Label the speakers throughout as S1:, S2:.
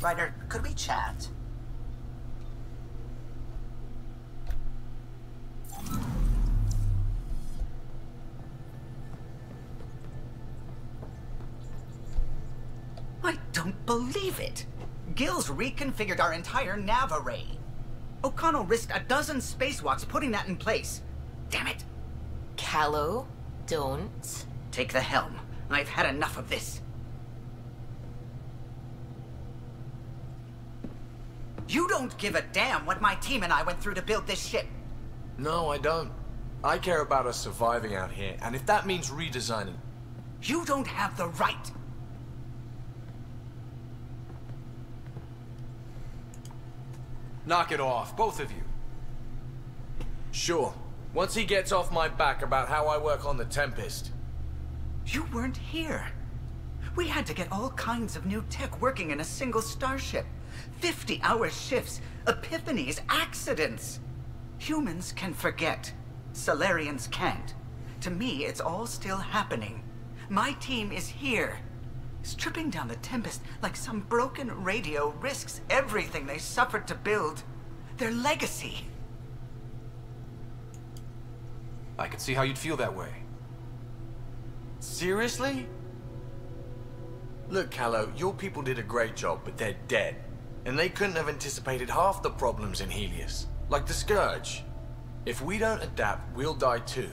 S1: Ryder, could we chat? I don't believe it! Gil's reconfigured our entire nav array. O'Connell risked a dozen spacewalks putting that in place. Damn it!
S2: Callow, don't.
S1: Take the helm. I've had enough of this. You don't give a damn what my team and I went through to build this ship.
S3: No, I don't. I care about us surviving out here, and if that means redesigning...
S1: You don't have the right.
S3: Knock it off, both of you. Sure. Once he gets off my back about how I work on the Tempest.
S1: You weren't here. We had to get all kinds of new tech working in a single starship. 50-hour shifts, epiphanies, accidents. Humans can forget. Solarians can't. To me, it's all still happening. My team is here. Stripping down the Tempest like some broken radio risks everything they suffered to build. Their legacy.
S4: I can see how you'd feel that way.
S3: Seriously? Look, Callow, your people did a great job, but they're dead. And they couldn't have anticipated half the problems in Helios. Like the Scourge. If we don't adapt, we'll die too.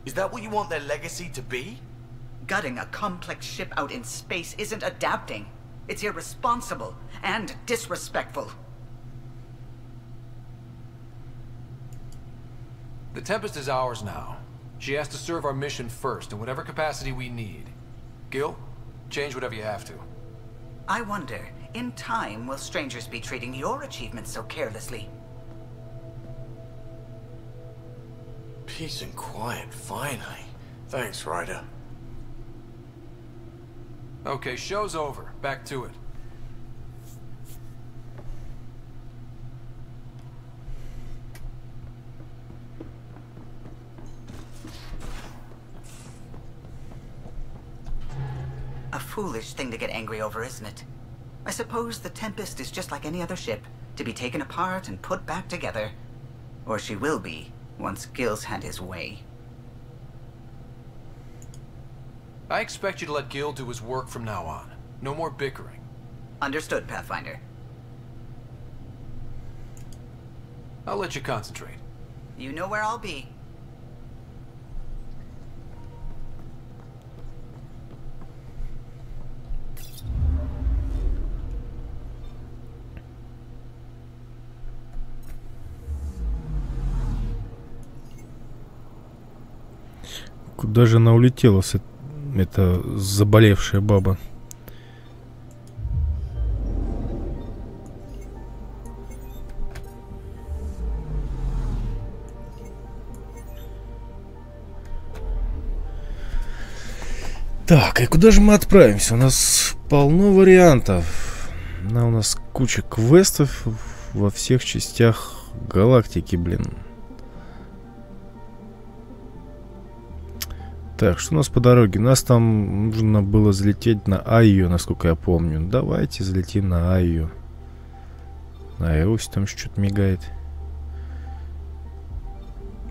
S3: Is that what you want their legacy to be?
S1: Gutting a complex ship out in space isn't adapting. It's irresponsible and disrespectful.
S4: The Tempest is ours now. She has to serve our mission first in whatever capacity we need. Gil, change whatever you have to.
S1: I wonder, in time, will strangers be treating your achievements so carelessly?
S3: Peace and quiet, finally. Thanks, Ryder.
S4: Okay, show's over. Back to it.
S1: A foolish thing to get angry over, isn't it? I suppose the Tempest is just like any other ship, to be taken apart and put back together. Or she will be, once Gil's had his way.
S4: I expect you to let Gil do his work from now on. No more bickering.
S1: Understood, Pathfinder.
S4: I'll let you concentrate.
S1: You know where I'll be.
S5: Куда же она улетела, эта заболевшая баба? Так, и куда же мы отправимся? У нас полно вариантов. У нас куча квестов во всех частях галактики, блин. Так, что у нас по дороге? Нас там нужно было залететь на Айо, насколько я помню. Давайте залетим на Айо. На Айосе там что-то мигает.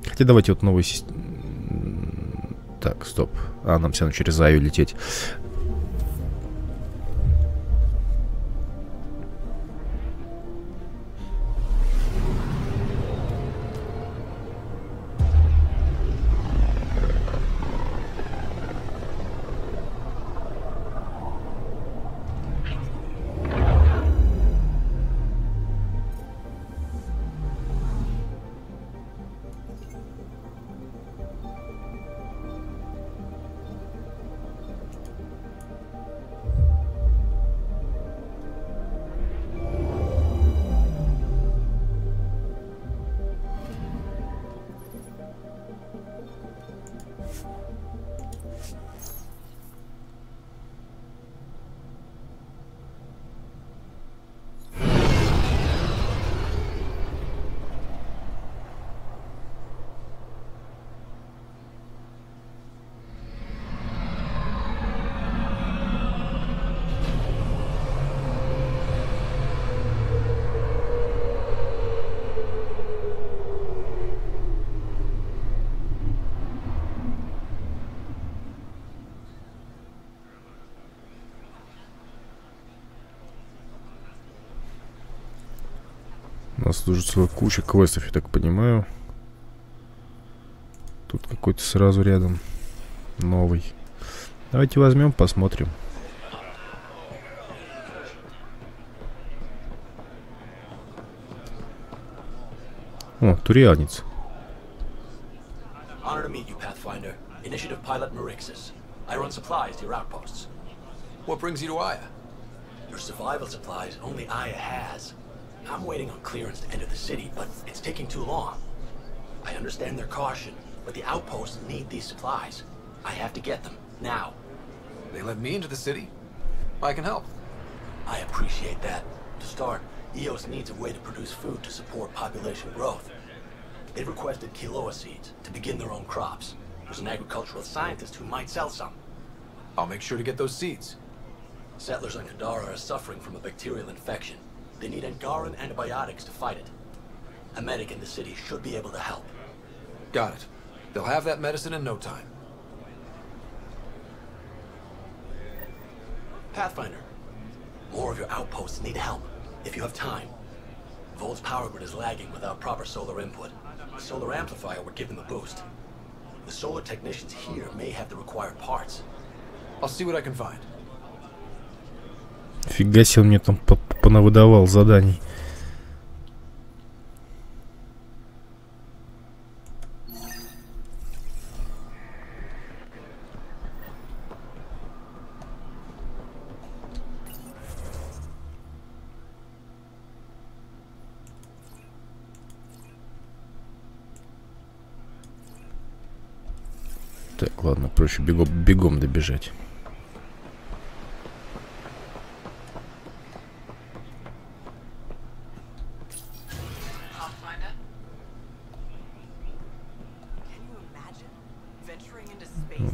S5: Хотя давайте вот новый систем... Так, стоп. А, нам все равно через Айо лететь. нас тут уже целая куча квестов, я так понимаю. Тут какой-то сразу рядом новый. Давайте возьмем, посмотрим. О, турианец.
S6: Honor to meet you, Pathfinder. Initiative Pilot Marixus. I run supplies to your outposts.
S4: What brings you to Aya?
S6: Your survival supplies only Aya has. I'm waiting on clearance to enter the city, but it's taking too long. I understand their caution, but the outposts need these supplies. I have to get them, now.
S4: They let me into the city? I can help.
S6: I appreciate that. To start, EOS needs a way to produce food to support population growth. They've requested quinoa seeds to begin their own crops. There's an agricultural scientist who might sell some.
S4: I'll make sure to get those seeds.
S6: Settlers on Kadara are suffering from a bacterial infection. They need Angaran antibiotics to fight it. A medic in the city should be able to help.
S4: Got it. They'll have that medicine in no time.
S6: Pathfinder, more of your outposts need help, if you have time. Vol's power grid is lagging without proper solar input. The solar amplifier would give them a boost. The solar technicians here may have the required parts.
S4: I'll see what I can find.
S5: Фига себе, он мне там понавыдавал заданий. Так, ладно, проще бегом добежать.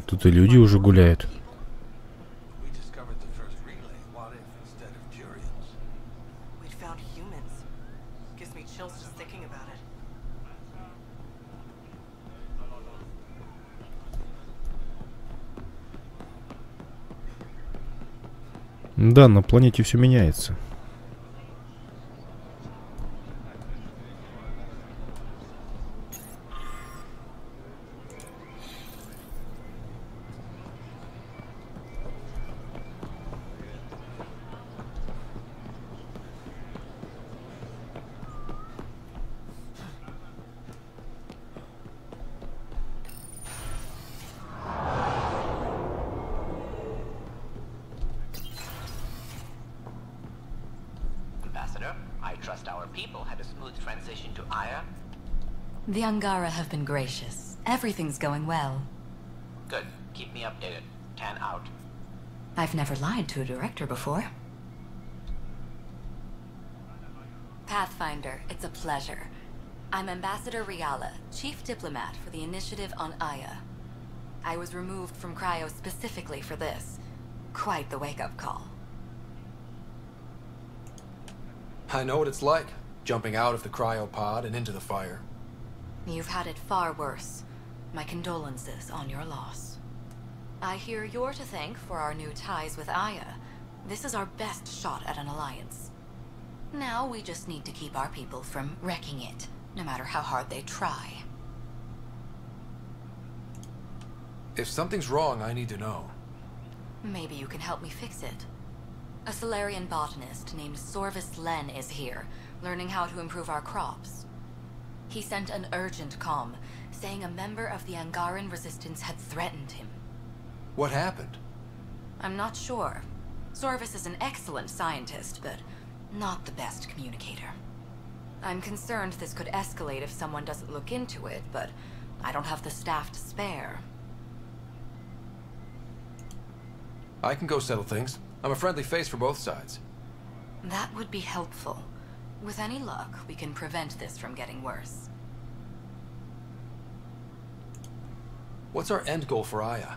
S5: Тут и люди уже гуляют. Да, на планете все меняется.
S7: I trust our people had a smooth transition to Aya.
S2: The Angara have been gracious. Everything's going well.
S7: Good. Keep me updated. 10 out.
S2: I've never lied to a director before. Pathfinder, it's a pleasure. I'm Ambassador Riala, Chief Diplomat for the Initiative on Aya. I was removed from Cryo specifically for this. Quite the wake-up call.
S4: I know what it's like, jumping out of the cryopod and into the fire.
S2: You've had it far worse. My condolences on your loss. I hear you're to thank for our new ties with Aya. This is our best shot at an alliance. Now we just need to keep our people from wrecking it, no matter how hard they try.
S4: If something's wrong, I need to know.
S2: Maybe you can help me fix it. A Solarian botanist named Sorvis Len is here, learning how to improve our crops. He sent an urgent comm, saying a member of the Angaran resistance had threatened him.
S4: What happened?
S2: I'm not sure. Sorvis is an excellent scientist, but not the best communicator. I'm concerned this could escalate if someone doesn't look into it, but I don't have the staff to spare.
S4: I can go settle things. I'm a friendly face for both sides.
S2: That would be helpful. With any luck, we can prevent this from getting worse.
S4: What's our end goal for Aya?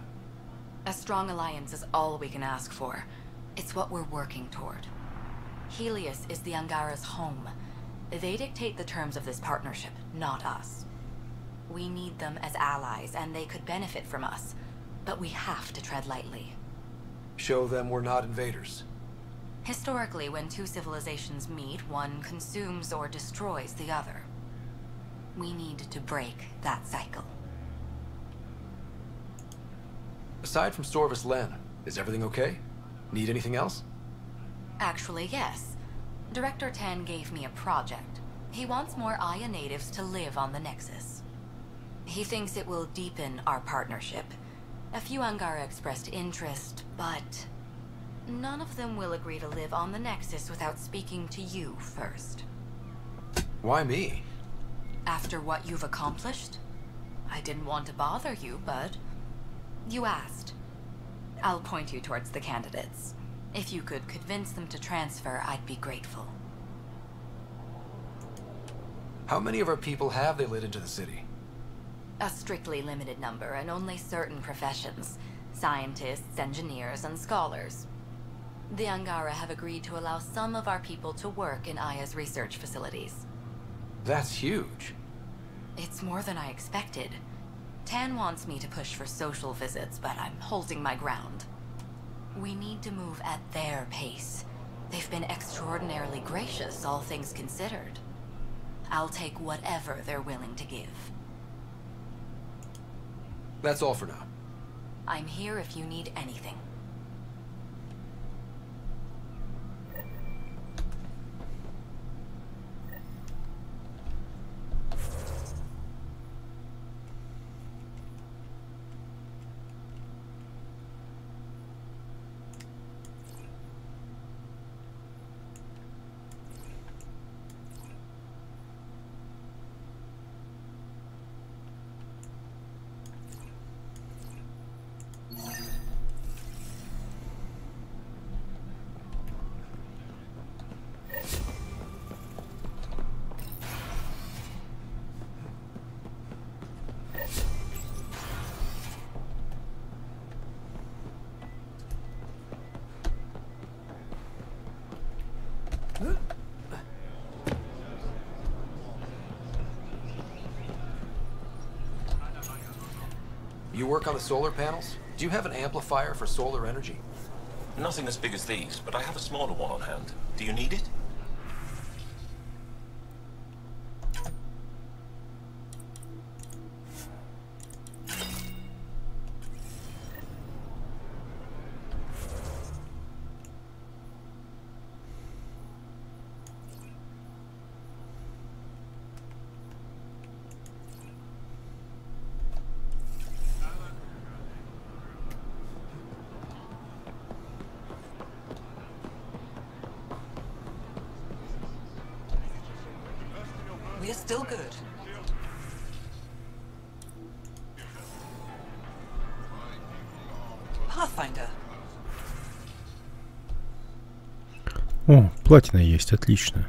S2: A strong alliance is all we can ask for. It's what we're working toward. Helios is the Angara's home. They dictate the terms of this partnership, not us. We need them as allies, and they could benefit from us. But we have to tread lightly.
S4: Show them we're not invaders.
S2: Historically, when two civilizations meet, one consumes or destroys the other. We need to break that cycle.
S4: Aside from Sorvis Len, is everything okay? Need anything else?
S2: Actually, yes. Director Tan gave me a project. He wants more Aya natives to live on the Nexus. He thinks it will deepen our partnership. A few Angara expressed interest, but none of them will agree to live on the Nexus without speaking to you first.
S4: Why me?
S2: After what you've accomplished? I didn't want to bother you, but you asked. I'll point you towards the candidates. If you could convince them to transfer, I'd be grateful.
S4: How many of our people have they let into the city?
S2: A strictly limited number, and only certain professions. Scientists, engineers, and scholars. The Angara have agreed to allow some of our people to work in Aya's research facilities.
S4: That's huge.
S2: It's more than I expected. Tan wants me to push for social visits, but I'm holding my ground. We need to move at their pace. They've been extraordinarily gracious, all things considered. I'll take whatever they're willing to give.
S4: That's all for now.
S2: I'm here if you need anything.
S4: You work on the solar panels? Do you have an amplifier for solar energy?
S8: Nothing as big as these, but I have a smaller one on hand. Do you need it?
S9: We're still good. Pathfinder.
S5: О, платина есть, отлично.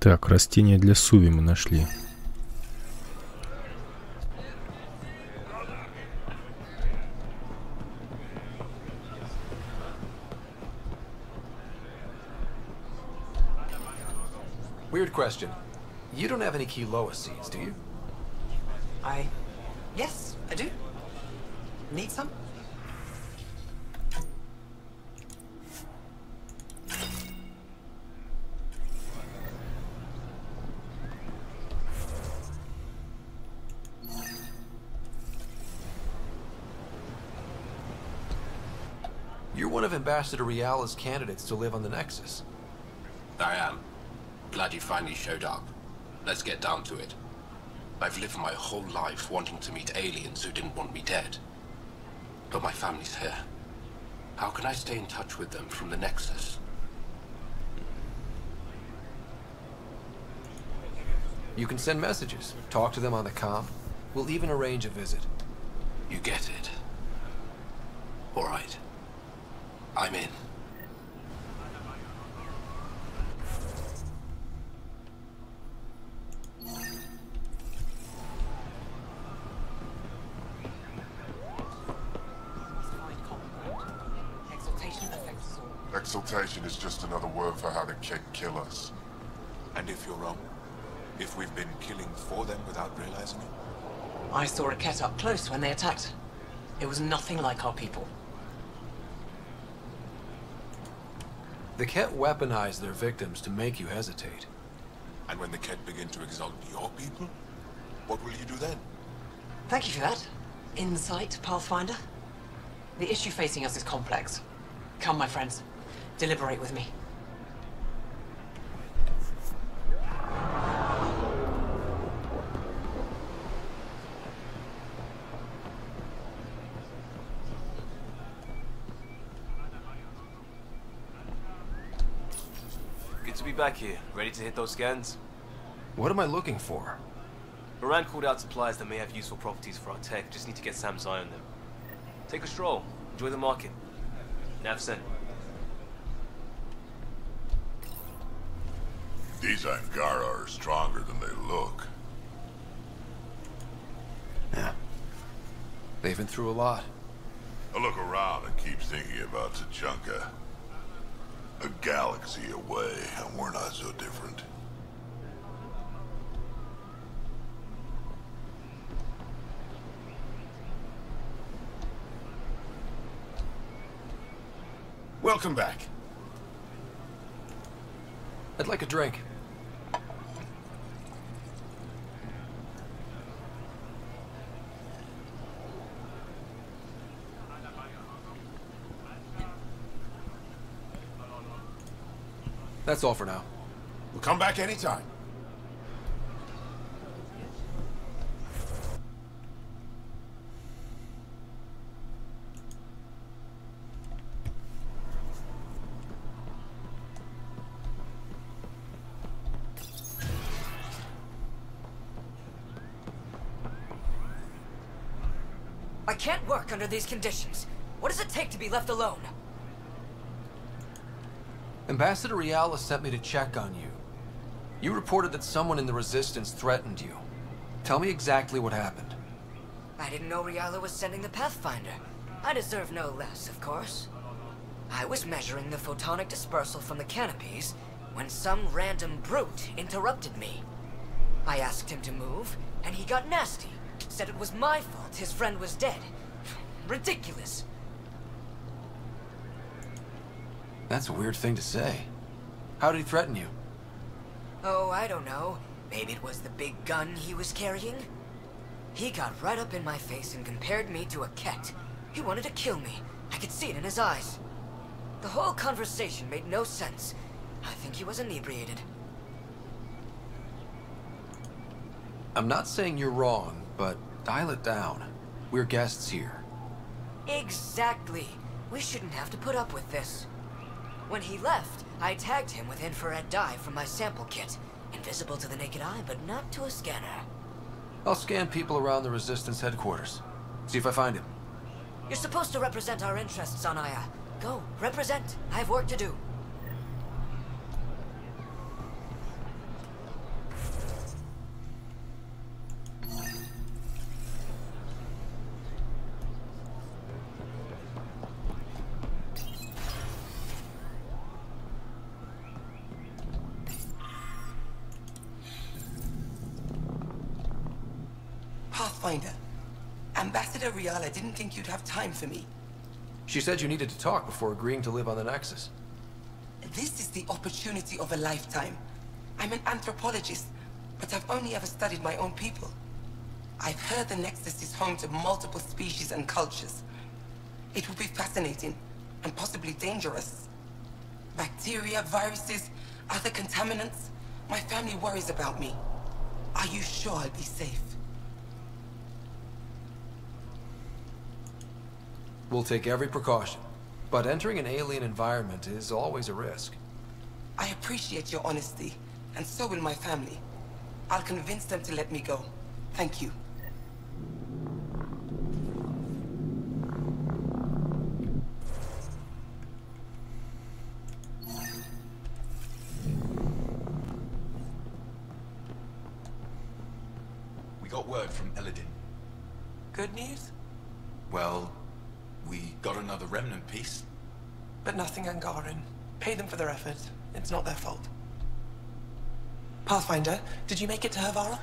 S5: Так, растения для суви мы нашли.
S4: Weird question. You don't have any Kiloa seeds, do you?
S9: Yes, I do. Need some?
S4: You're one of Ambassador Riala's candidates to live on the Nexus.
S6: I am. Glad you finally showed up. Let's get down to it. I've lived my whole life wanting to meet aliens who didn't want me dead. But my family's here.
S10: How can I stay in touch with them from the Nexus?
S4: You can send messages, talk to them on the comm. We'll even arrange a visit.
S10: You get it. All right. I'm in.
S11: Exaltation is just another word for how the Kett kill us.
S8: And if you're wrong? If we've been killing for them without realizing it?
S9: I saw a Kett up close when they attacked. It was nothing like our people.
S4: The Kett weaponize their victims to make you hesitate.
S8: And when the Kett begin to exalt your people, what will you do then?
S9: Thank you for that. Insight, Pathfinder. The issue facing us is complex. Come, my friends. Deliberate with me.
S12: Good to be back here, ready to hit those scans.
S4: What am I looking for?
S12: Moran called out supplies that may have useful properties for our tech. Just need to get Sam's eye on them. Take a stroll. Enjoy the market. Nav sent.
S11: These Angara are stronger than they look.
S4: Yeah. They've been through a lot.
S11: I look around and keep thinking about Tachanka. A galaxy away, and we're not so different.
S13: Welcome back.
S4: I'd like a drink. That's all for now.
S13: We'll come back anytime.
S9: I can't work under these conditions. What does it take to be left alone?
S4: Ambassador Riala sent me to check on you. You reported that someone in the Resistance threatened you. Tell me exactly what happened.
S9: I didn't know Riala was sending the Pathfinder. I deserve no less, of course. I was measuring the photonic dispersal from the canopies when some random brute interrupted me. I asked him to move, and he got nasty. Said it was my fault his friend was dead. Ridiculous.
S4: That's a weird thing to say. How did he threaten you?
S9: Oh, I don't know. Maybe it was the big gun he was carrying? He got right up in my face and compared me to a Kett. He wanted to kill me. I could see it in his eyes. The whole conversation made no sense. I think he was inebriated.
S4: I'm not saying you're wrong, but dial it down. We're guests here.
S9: Exactly. We shouldn't have to put up with this. When he left, I tagged him with infrared dye from my sample kit. Invisible to the naked eye, but not to a scanner.
S4: I'll scan people around the Resistance headquarters. See if I find him.
S9: You're supposed to represent our interests on Aya. Go, represent. I have work to do.
S14: Pathfinder, Ambassador Riala didn't think you'd have time for me.
S4: She said you needed to talk before agreeing to live on the Nexus.
S14: This is the opportunity of a lifetime. I'm an anthropologist, but I've only ever studied my own people. I've heard the Nexus is home to multiple species and cultures. It will be fascinating, and possibly dangerous. Bacteria, viruses, other contaminants. My family worries about me. Are you sure I'll be safe?
S4: We'll take every precaution. But entering an alien environment is always a risk.
S14: I appreciate your honesty, and so will my family. I'll convince them to let me go. Thank you.
S8: We got word from Eladin.
S14: Good news?
S8: Well, we got another remnant piece.
S14: But nothing Angaran. Pay them for their effort. It's not their fault. Pathfinder, did you make it to Havara?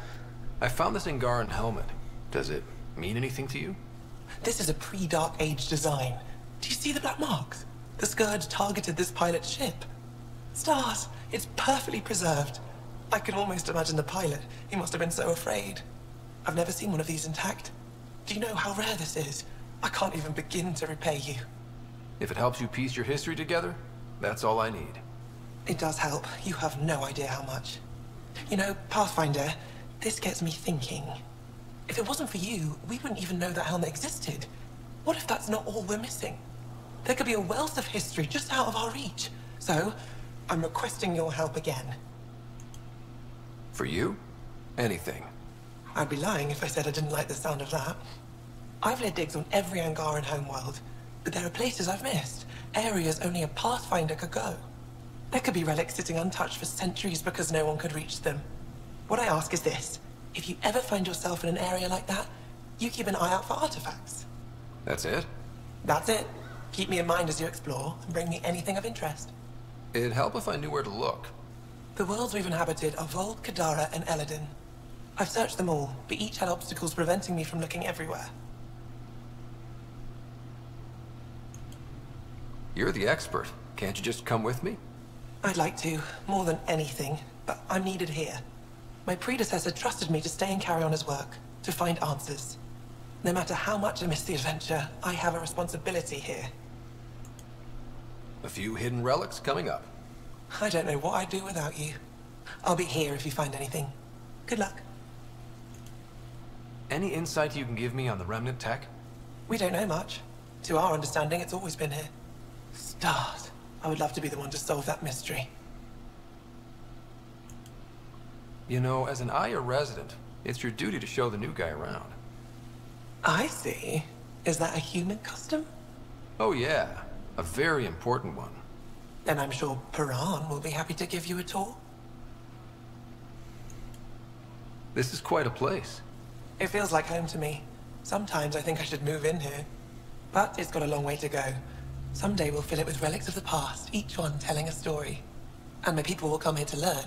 S4: I found this Angaran helmet. Does it mean anything to you?
S14: This is a pre-Dark Age design. Do you see the black marks? The Scourge targeted this pilot's ship. Stars, it's perfectly preserved. I can almost imagine the pilot. He must have been so afraid. I've never seen one of these intact. Do you know how rare this is? I can't even begin to repay you.
S4: If it helps you piece your history together, that's all I need.
S14: It does help. You have no idea how much. You know, Pathfinder, this gets me thinking. If it wasn't for you, we wouldn't even know that helmet existed. What if that's not all we're missing? There could be a wealth of history just out of our reach. So, I'm requesting your help again.
S4: For you? Anything.
S14: I'd be lying if I said I didn't like the sound of that. I've led digs on every Angaran homeworld, but there are places I've missed, areas only a Pathfinder could go. There could be relics sitting untouched for centuries because no one could reach them. What I ask is this: if you ever find yourself in an area like that, you keep an eye out for artifacts.
S4: That's it?
S14: That's it. Keep me in mind as you explore, and bring me anything of interest.
S4: It'd help if I knew where to look.
S14: The worlds we've inhabited are Vold, Kadara, and Eladin. I've searched them all, but each had obstacles preventing me from looking everywhere.
S4: You're the expert. Can't you just come with me?
S14: I'd like to, more than anything, but I'm needed here. My predecessor trusted me to stay and carry on his work, to find answers. No matter how much I miss the adventure, I have a responsibility here.
S4: A few hidden relics coming up.
S14: I don't know what I'd do without you. I'll be here if you find anything. Good luck.
S4: Any insight you can give me on the remnant tech?
S14: We don't know much. To our understanding, it's always been here. Stars. I would love to be the one to solve that mystery.
S4: You know, as an Aya resident, it's your duty to show the new guy around.
S14: I see. Is that a human custom?
S4: Oh yeah, a very important one.
S14: Then I'm sure Paran will be happy to give you a tour.
S4: This is quite a place.
S14: It feels like home to me. Sometimes I think I should move in here. But it's got a long way to go. Someday we'll fill it with relics of the past, each one telling a story. And my people will come here to learn.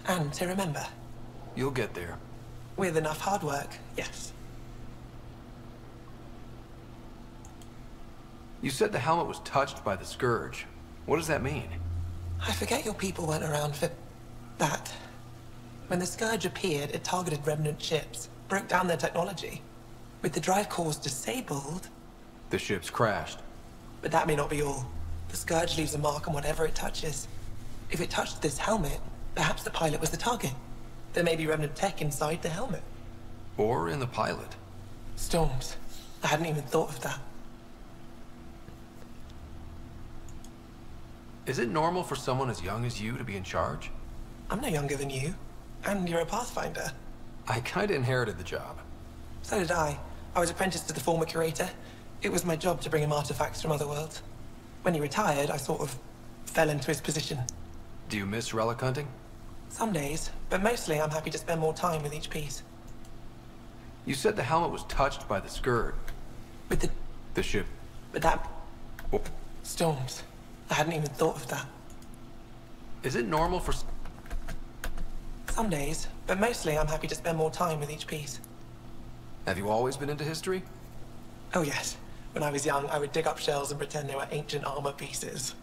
S14: And to remember.
S4: You'll get there.
S14: With enough hard work, yes.
S4: You said the helmet was touched by the Scourge. What does that mean?
S14: I forget your people weren't around for that. When the Scourge appeared, it targeted remnant ships, broke down their technology. With the drive cores disabled...
S4: The ships crashed.
S14: But that may not be all. The Scourge leaves a mark on whatever it touches. If it touched this helmet, perhaps the pilot was the target. There may be remnant tech inside the helmet.
S4: Or in the pilot.
S14: Storms. I hadn't even thought of that.
S4: Is it normal for someone as young as you to be in charge?
S14: I'm no younger than you. And you're a Pathfinder.
S4: I kinda inherited the job.
S14: So did I. I was apprenticed to the former curator. It was my job to bring him artifacts from other worlds. When he retired, I sort of fell into his position.
S4: Do you miss relic hunting?
S14: Some days, but mostly I'm happy to spend more time with each piece.
S4: You said the helmet was touched by the Scourge.
S14: With
S4: the ship.
S14: But that...
S4: Oh.
S14: Storms. I hadn't even thought of that.
S4: Is it normal for...
S14: Some days, but mostly I'm happy to spend more time with each piece.
S4: Have you always been into history?
S14: Oh yes. When I was young, I would dig up shells and pretend they were ancient armor pieces.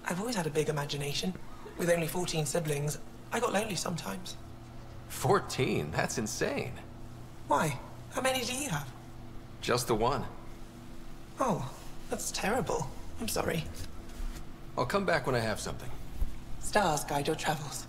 S14: I've always had a big imagination. With only 14 siblings, I got lonely sometimes.
S4: 14? That's insane.
S14: Why? How many do you have?
S4: Just the one.
S14: Oh, that's terrible. I'm sorry.
S4: I'll come back when I have something.
S14: Stars guide your travels.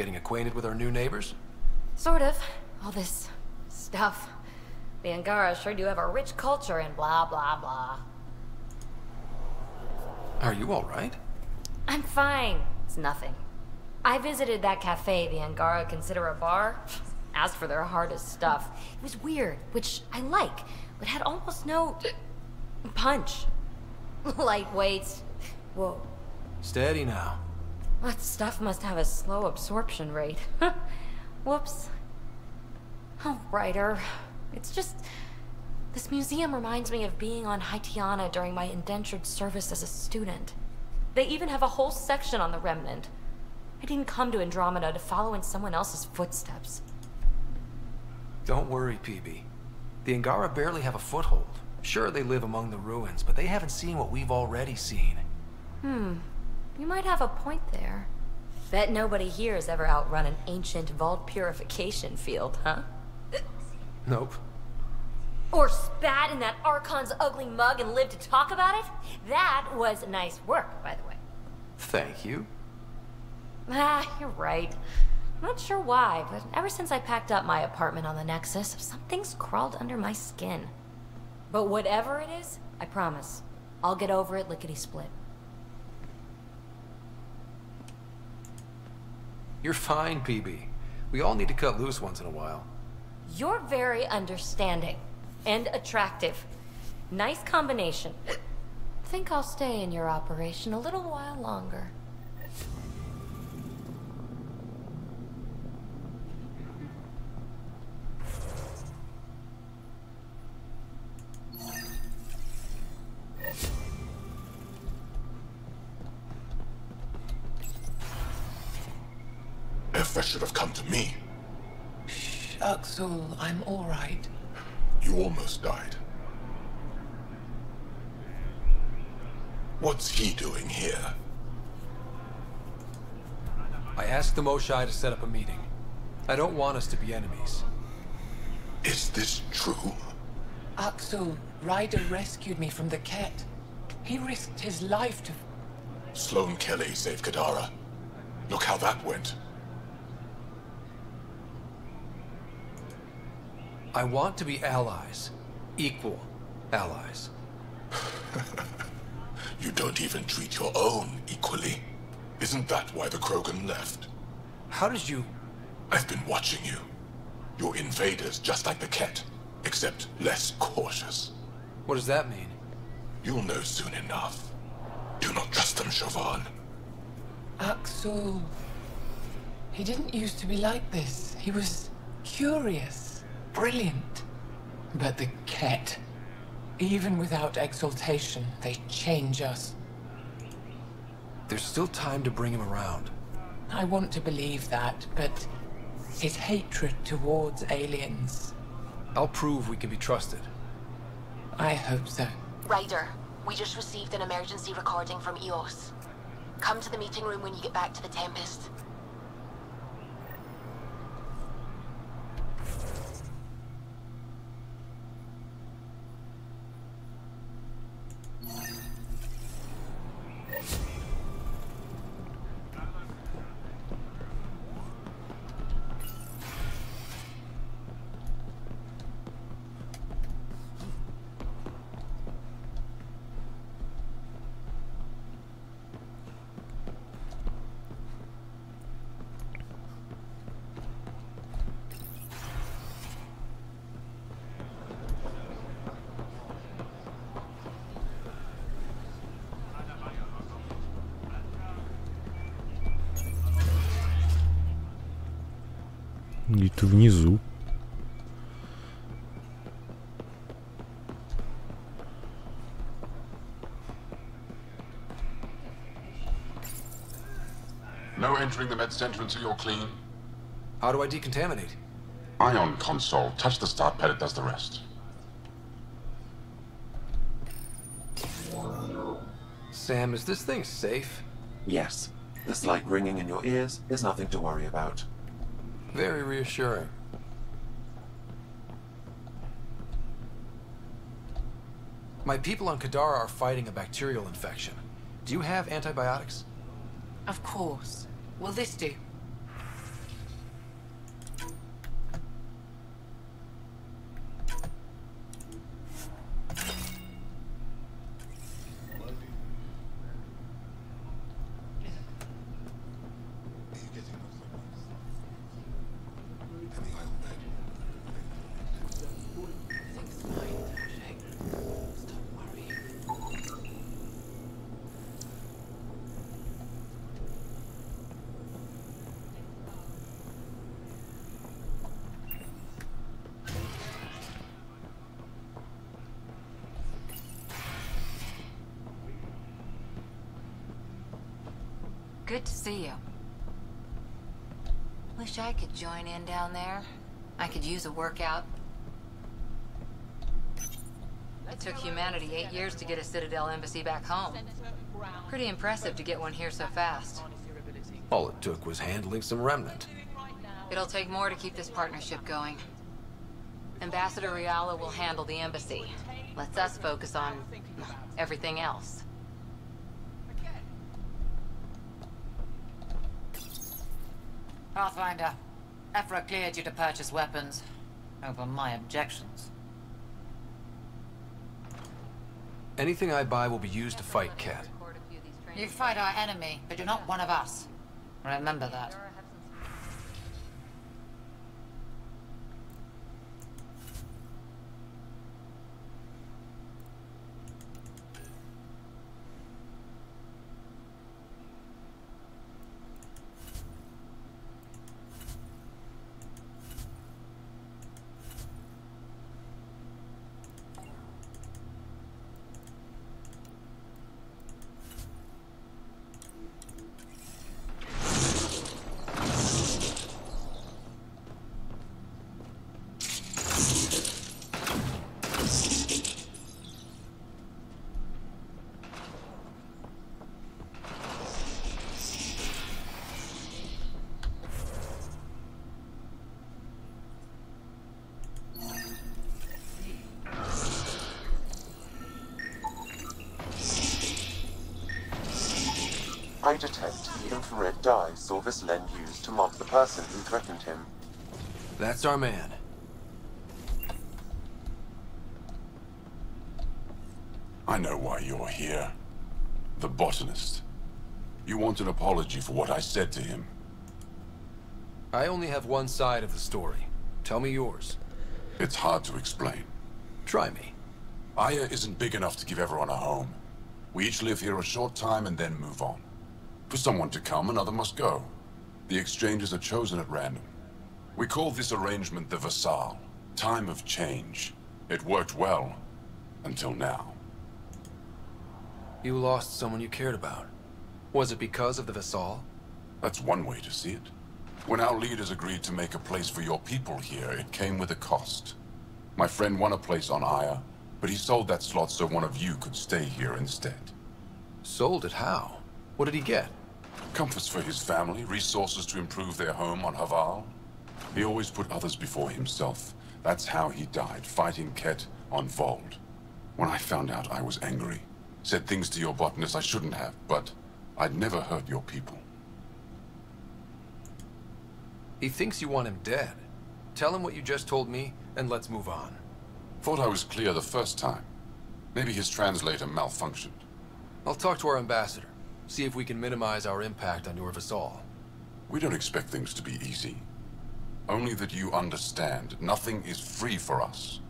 S4: Getting acquainted with our new neighbors?
S2: Sort of. All this stuff. The Angara sure do have a rich culture and blah blah blah.
S4: Are you alright?
S2: I'm fine. It's nothing. I visited that cafe the Angara consider a bar. Asked for their hardest stuff. It was weird, which I like, but had almost no punch. Lightweight. Whoa.
S4: Steady now.
S2: That stuff must have a slow absorption rate. Whoops. Oh, writer. It's just... This museum reminds me of being on Haitiana during my indentured service as a student. They even have a whole section on the remnant. I didn't come to Andromeda to follow in someone else's footsteps.
S4: Don't worry, PB. The Angara barely have a foothold. Sure, they live among the ruins, but they haven't seen what we've already seen.
S2: You might have a point there. Bet nobody here has ever outrun an ancient vault purification field, huh?
S4: Nope.
S2: Or spat in that Archon's ugly mug and lived to talk about it? That was nice work, by the way.
S4: Thank you.
S2: You're right. I'm not sure why, but ever since I packed up my apartment on the Nexus, something's crawled under my skin. But whatever it is, I promise, I'll get over it lickety-split.
S4: You're fine, PB. We all need to cut loose once in a while.
S2: You're very understanding. And attractive. Nice combination. Think I'll stay in your operation a little while longer.
S13: If I should have come to me.
S14: Axel, I'm all right.
S13: You almost died. What's he doing here?
S4: I asked the Moshai to set up a meeting. I don't want us to be enemies.
S13: Is this true?
S14: Axel, Ryder rescued me from the Ket. He risked his life to...
S13: Sloane Kelly saved Kadara. Look how that went.
S4: I want to be allies. Equal allies.
S13: You don't even treat your own equally. Isn't that why the Krogan left?
S4: How did you...
S13: I've been watching you. You're invaders just like the Ket, except less cautious.
S4: What does that mean?
S13: You'll know soon enough. Do not trust them, Chauvin.
S14: Axel... He didn't used to be like this. He was curious. Brilliant. But the Ket, even without exaltation, they change us.
S4: There's still time to bring him around.
S14: I want to believe that, but his hatred towards aliens...
S4: I'll prove we can be trusted.
S14: I hope so.
S15: Ryder, we just received an emergency recording from EOS. Come to the meeting room when you get back to the Tempest.
S5: Где-то внизу.
S8: No entering the med center until you're clean.
S4: How do I decontaminate?
S8: Ion console. Touch the start pad, it does the rest.
S4: Sam, is this thing safe?
S16: Yes. The slight ringing in your ears is nothing to worry about.
S4: Very reassuring. My people on Kadara are fighting a bacterial infection. Do you have antibiotics?
S14: Of course. Will this do?
S17: Good to see you. Wish I could join in down there. I could use a workout. It took humanity 8 years to get a Citadel embassy back home. Pretty impressive to get one here so fast.
S4: All it took was handling some remnant.
S17: It'll take more to keep this partnership going. Ambassador Riala will handle the embassy. Lets us focus on everything else.
S18: Pathfinder, Ephra cleared you to purchase weapons. Over my objections.
S4: Anything I buy will be used to fight Cat.
S18: You fight our enemy, but you're not one of us. Remember that.
S16: I detect the infrared dye Silvis Len used to mark the person who threatened him.
S4: That's our man.
S13: I know why you're here. The botanist. You want an apology for what I said to him.
S4: I only have one side of the story. Tell me yours.
S13: It's hard to explain.
S4: Try me.
S13: Aya isn't big enough to give everyone a home. We each live here a short time and then move on. For someone to come, another must go. The exchanges are chosen at random. We call this arrangement the Vassal. Time of change. It worked well. Until now.
S4: You lost someone you cared about. Was it because of the Vassal?
S13: That's one way to see it. When our leaders agreed to make a place for your people here, it came with a cost. My friend won a place on Aya, but he sold that slot so one of you could stay here instead.
S4: Sold it how? What did he get?
S13: Comforts for his family, resources to improve their home on Haval. He always put others before himself. That's how he died, fighting Ket on Vold. When I found out, I was angry. Said things to your botanist I shouldn't have, but I'd never hurt your people.
S4: He thinks you want him dead. Tell him what you just told me, and let's move on.
S13: Thought I was clear the first time. Maybe his translator malfunctioned.
S4: I'll talk to our ambassador. See if we can minimize our impact on your Vassal.
S13: We don't expect things to be easy. Only that you understand, nothing is free for us.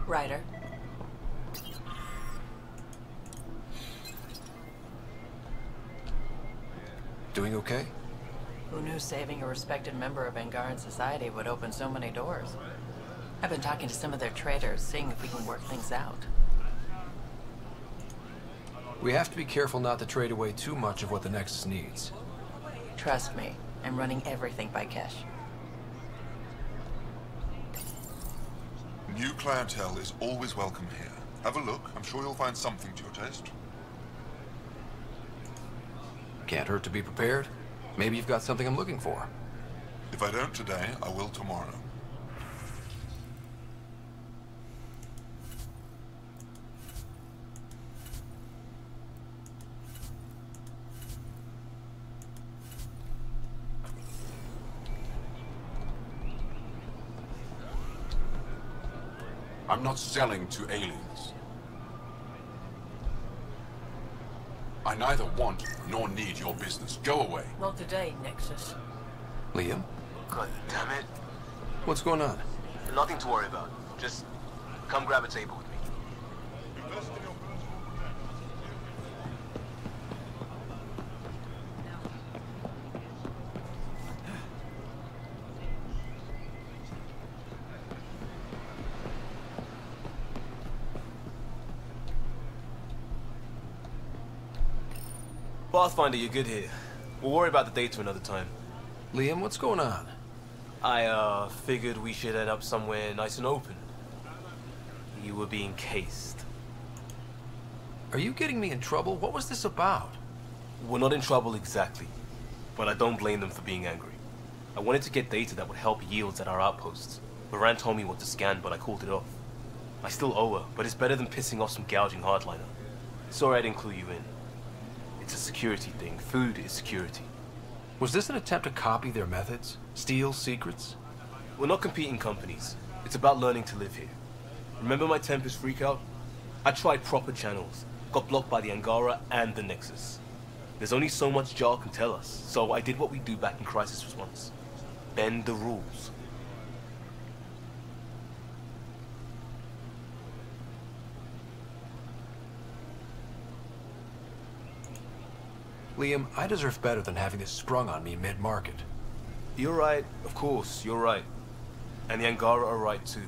S2: Ryder.
S4: Doing okay?
S18: Who knew saving a respected member of Angaran society would open so many doors? I've been talking to some of their traders, seeing if we can work things out.
S4: We have to be careful not to trade away too much of what the Nexus needs.
S18: Trust me, I'm running everything by cash.
S8: New clientele is always welcome here. Have a look. I'm sure you'll find something to your taste.
S4: Can't hurt to be prepared. Maybe you've got something I'm looking for.
S8: If I don't today, I will tomorrow.
S13: I'm not selling to aliens. I neither want nor need your business. Go away.
S18: Not today, Nexus.
S4: Liam?
S12: God damn it.
S4: What's going on?
S12: Nothing to worry about. Just come grab a table with me. Pathfinder, you're good here. We'll worry about the data another time.
S4: Liam, what's going on?
S12: I, figured we should end up somewhere nice and open. You were being cased.
S4: Are you getting me in trouble? What was this about?
S12: We're not in trouble exactly, but I don't blame them for being angry. I wanted to get data that would help yields at our outposts. Moran told me what to scan, but I called it off. I still owe her, but it's better than pissing off some gouging hardliner. Sorry I didn't clue you in. It's a security thing. Food is security.
S4: Was this an attempt to copy their methods? Steal secrets?
S12: We're not competing companies. It's about learning to live here. Remember my Tempest freakout? I tried proper channels. Got blocked by the Angara and the Nexus. There's only so much Jar can tell us, so I did what we do back in Crisis Response. Bend the rules.
S4: Liam, I deserve better than having this sprung on me mid-market.
S12: You're right, of course, you're right. And the Angara are right too.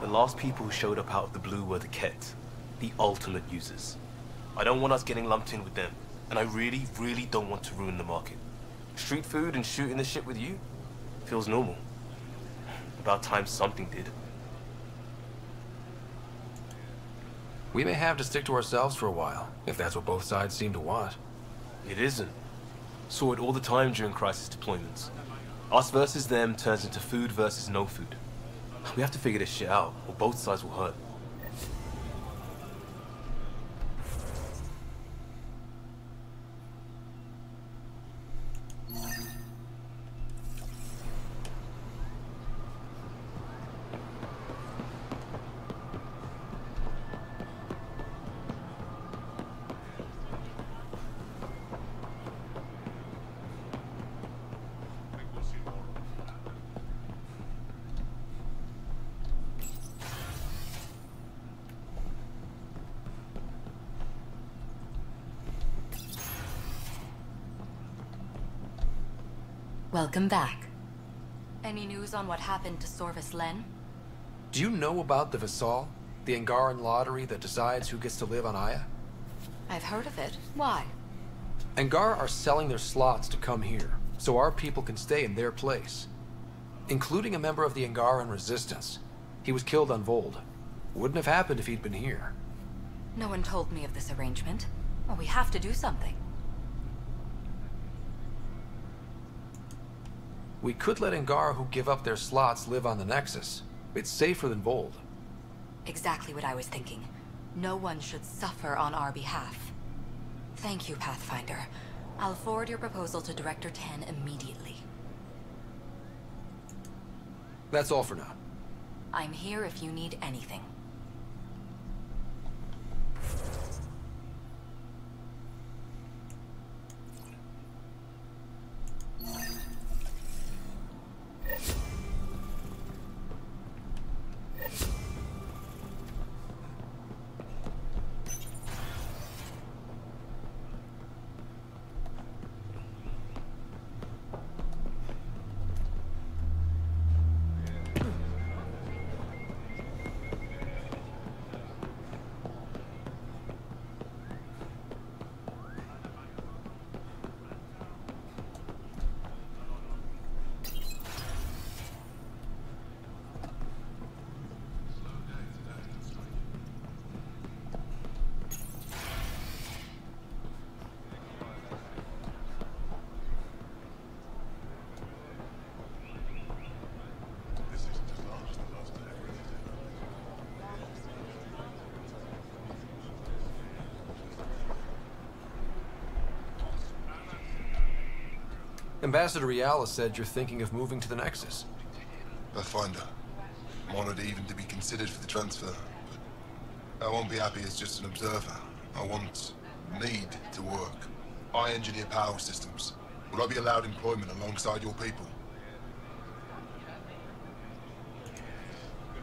S12: The last people who showed up out of the blue were the Ket, the ultimate users. I don't want us getting lumped in with them, and I really, really don't want to ruin the market. Street food and shooting the shit with you feels normal. About time something did.
S4: We may have to stick to ourselves for a while, if that's what both sides seem to want.
S12: It isn't. Saw it all the time during crisis deployments. Us versus them turns into food versus no food. We have to figure this shit out, or both sides will hurt.
S2: Welcome back. Any news on what happened to Sorvis Len?
S4: Do you know about the Visal, the Angaran lottery that decides who gets to live on Aya?
S2: I've heard of it. Why?
S4: Angara are selling their slots to come here, so our people can stay in their place. Including a member of the Angaran resistance. He was killed on Vold. Wouldn't have happened if he'd been here.
S2: No one told me of this arrangement. Well, we have to do something.
S4: We could let Angara who give up their slots live on the Nexus. It's safer than Vold.
S2: Exactly what I was thinking. No one should suffer on our behalf. Thank you, Pathfinder. I'll forward your proposal to Director 10 immediately.
S4: That's all for now.
S2: I'm here if you need anything.
S4: Ambassador Riala said you're thinking of moving to the Nexus.
S8: Pathfinder,
S19: I'm honored even to be considered for the transfer. But I won't be happy as just an observer. I need to work. I engineer power systems. Will I be allowed employment alongside your people?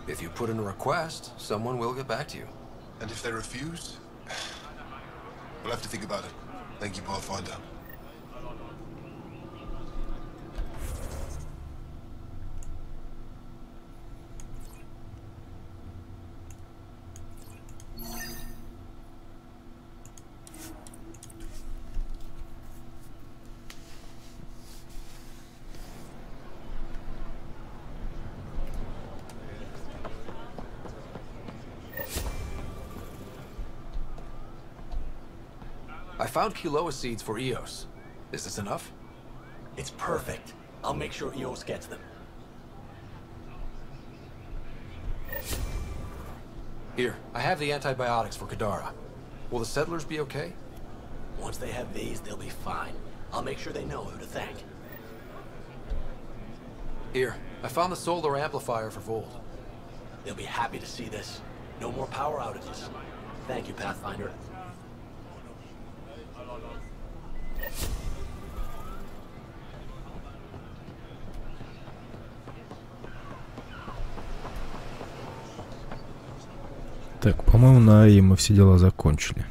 S4: If you put in a request, someone will get back to you.
S19: And if they refuse? We'll have to think about it. Thank you, Pathfinder.
S4: I found Kiloa seeds for Eos. Is this enough?
S6: It's perfect. I'll make sure Eos gets them.
S4: Here, I have the antibiotics for Kadara. Will the settlers be okay?
S6: Once they have these, they'll be fine. I'll make sure they know who to thank.
S4: Here, I found the solar amplifier for Vold.
S6: They'll be happy to see this. No more power outages. Thank you, Pathfinder.
S5: Так, по-моему, на АИ мы все дела закончили.